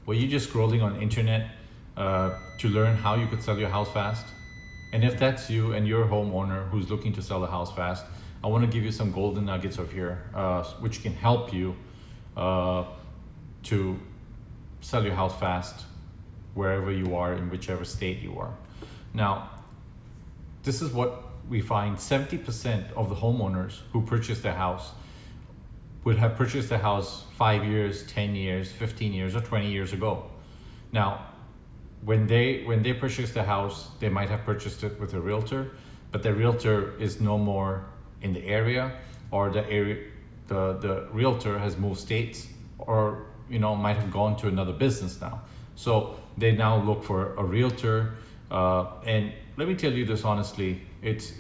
Were you just scrolling on internet to learn how you could sell your house fast? And if that's you and you're a homeowner who's looking to sell a house fast, I want to give you some golden nuggets of here, which can help you to sell your house fast wherever you are, in whichever state you are. Now, this is what we find: 70% of the homeowners who purchase their house would have purchased their house 5 years, 10 years, 15 years, or 20 years ago. Now, when they purchase the house, they might have purchased it with a realtor, but the realtor is no more in the area, or the realtor has moved states, or might have gone to another business now. So they now look for a realtor, and let me tell you this honestly, it's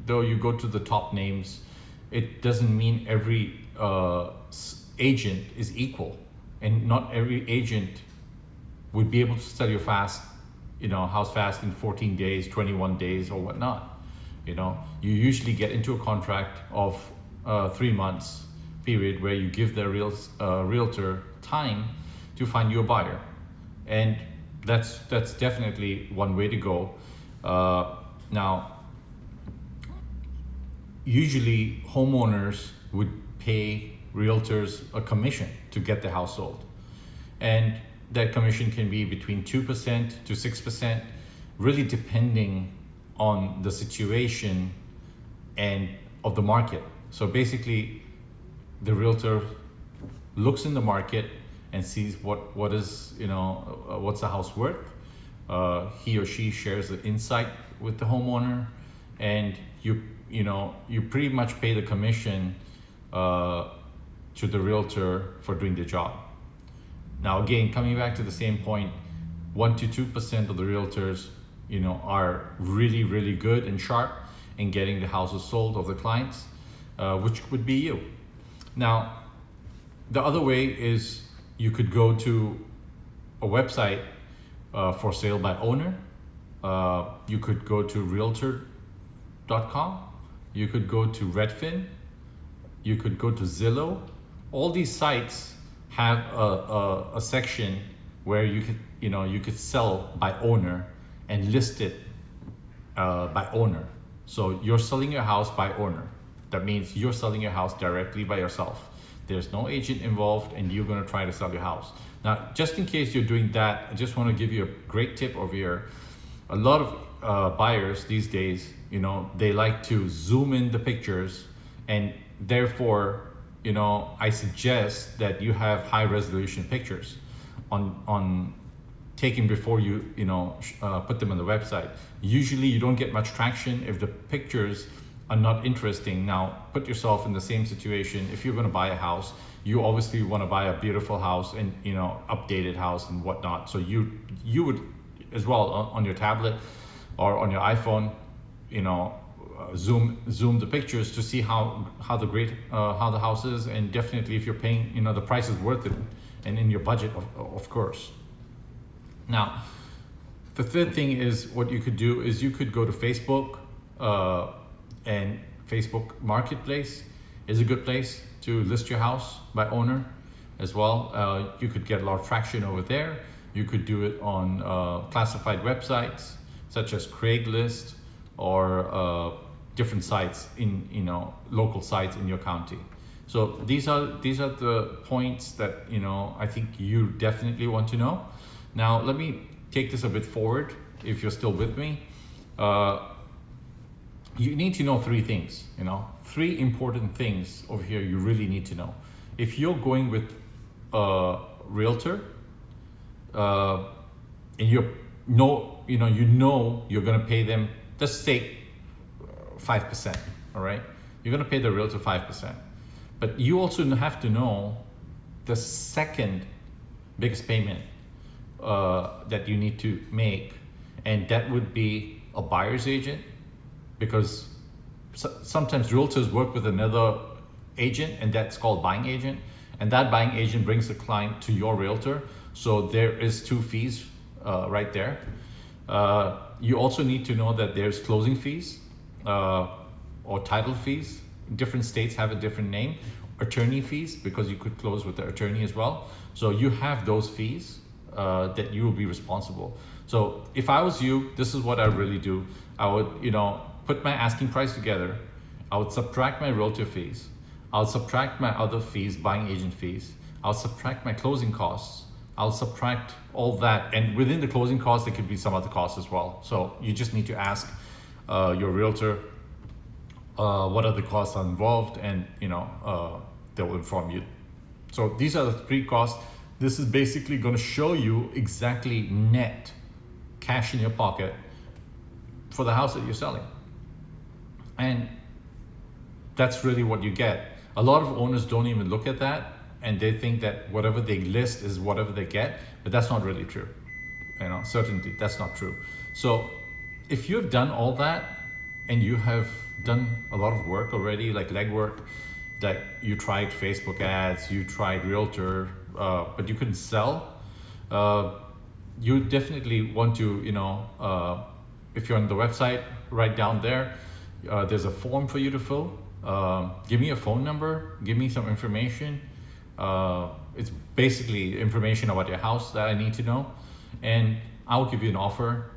though you go to the top names, it doesn't mean every agent is equal, and not every agent would be able to sell your house fast in 14 days, 21 days, or whatnot. You usually get into a contract of 3 months period where you give the realtor time to find you a buyer, and that's definitely one way to go. Now, usually homeowners would pay realtors a commission to get the house sold, and that commission can be between 2% to 6%, really depending on the situation and of the market. So basically, the realtor looks in the market and sees what's the house worth. He or she shares the insight with the homeowner, and you pretty much pay the commission to the realtor for doing the job. Now, again, coming back to the same point, 1 to 2% of the realtors, are really, really good and sharp in getting the houses sold of the clients, which would be you. Now, the other way is you could go to a website for sale by owner. You could go to realtor.com. You could go to Redfin. You could go to Zillow. All these sites have a section where you could sell by owner and list it by owner. So you're selling your house by owner. That means you're selling your house directly by yourself. There's no agent involved, and you're going to try to sell your house. Now, just in case you're doing that, I just want to give you a great tip over here. A lot of buyers these days, they like to zoom in the pictures, and therefore, I suggest that you have high resolution pictures on taken before you put them on the website. Usually you don't get much traction if the pictures are not interesting. Now, put yourself in the same situation. If you're going to buy a house, you obviously want to buy a beautiful house and updated house and whatnot. So you would as well on your tablet or on your iPhone, zoom the pictures to see how the house is, and definitely if you're paying the price is worth it and in your budget, of course. Now, the third thing is what you could do is you could go to Facebook, and Facebook Marketplace is a good place to list your house by owner as well. You could get a lot of traction over there. You could do it on classified websites such as Craigslist or different sites in local sites in your county. So these are the points that I think you definitely want to know. Now let me take this a bit forward. If you're still with me, you need to know 3 things. 3 important things over here you really need to know. If you're going with a realtor, and you're going to pay them, let's say 5%, all right? You're going to pay the realtor 5%, but you also have to know the second biggest payment that you need to make, and that would be a buyer's agent, because sometimes realtors work with another agent, and that's called buying agent, and that buying agent brings the client to your realtor. So there is 2 fees right there. You also need to know that there's closing fees or title fees. Different states have a different name. attorney fees, because you could close with the attorney as well. So you have those fees that you will be responsible. So if I was you, this is what I really do. I would, put my asking price together. I would subtract my realtor fees. I'll subtract my other fees, buying agent fees. I'll subtract my closing costs. I'll subtract all that. And within the closing costs, there could be some other costs as well. So you just need to ask your realtor what other costs are involved, and they'll inform you. So these are the 3 costs. This is basically going to show you exactly net cash in your pocket for the house that you're selling. And that's really what you get. A lot of owners don't even look at that, and they think that whatever they list is whatever they get, but that's not really true. Certainly that's not true. So if you've done all that and you have done a lot of work already, like legwork, that you tried Facebook ads, you tried realtor, but you couldn't sell, you definitely want to, if you're on the website, right down there, there's a form for you to fill. Give me a phone number, give me some information. It's basically information about your house that I need to know, and I'll give you an offer.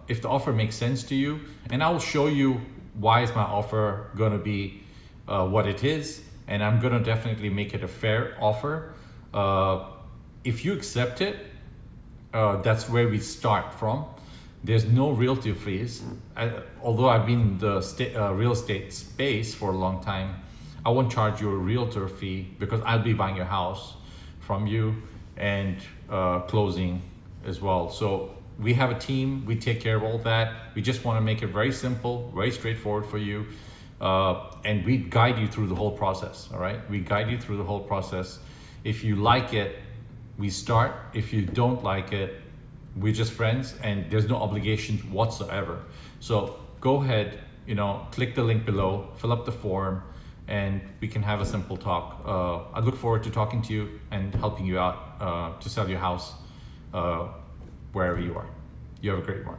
If the offer makes sense to you, and I will show you why is my offer gonna be what it is, and I'm gonna definitely make it a fair offer. If you accept it, that's where we start from. There's no realty fees. Although I've been in the real estate space for a long time, I won't charge you a realtor fee because I'll be buying your house from you and closing as well. So we have a team, we take care of all that. We just want to make it very simple, very straightforward for you. And we guide you through the whole process, all right? We guide you through the whole process. If you like it, we start. If you don't like it, we're just friends, and there's no obligation whatsoever. So go ahead, click the link below, fill up the form, and we can have a simple talk. I look forward to talking to you and helping you out to sell your house wherever you are. You have a great one.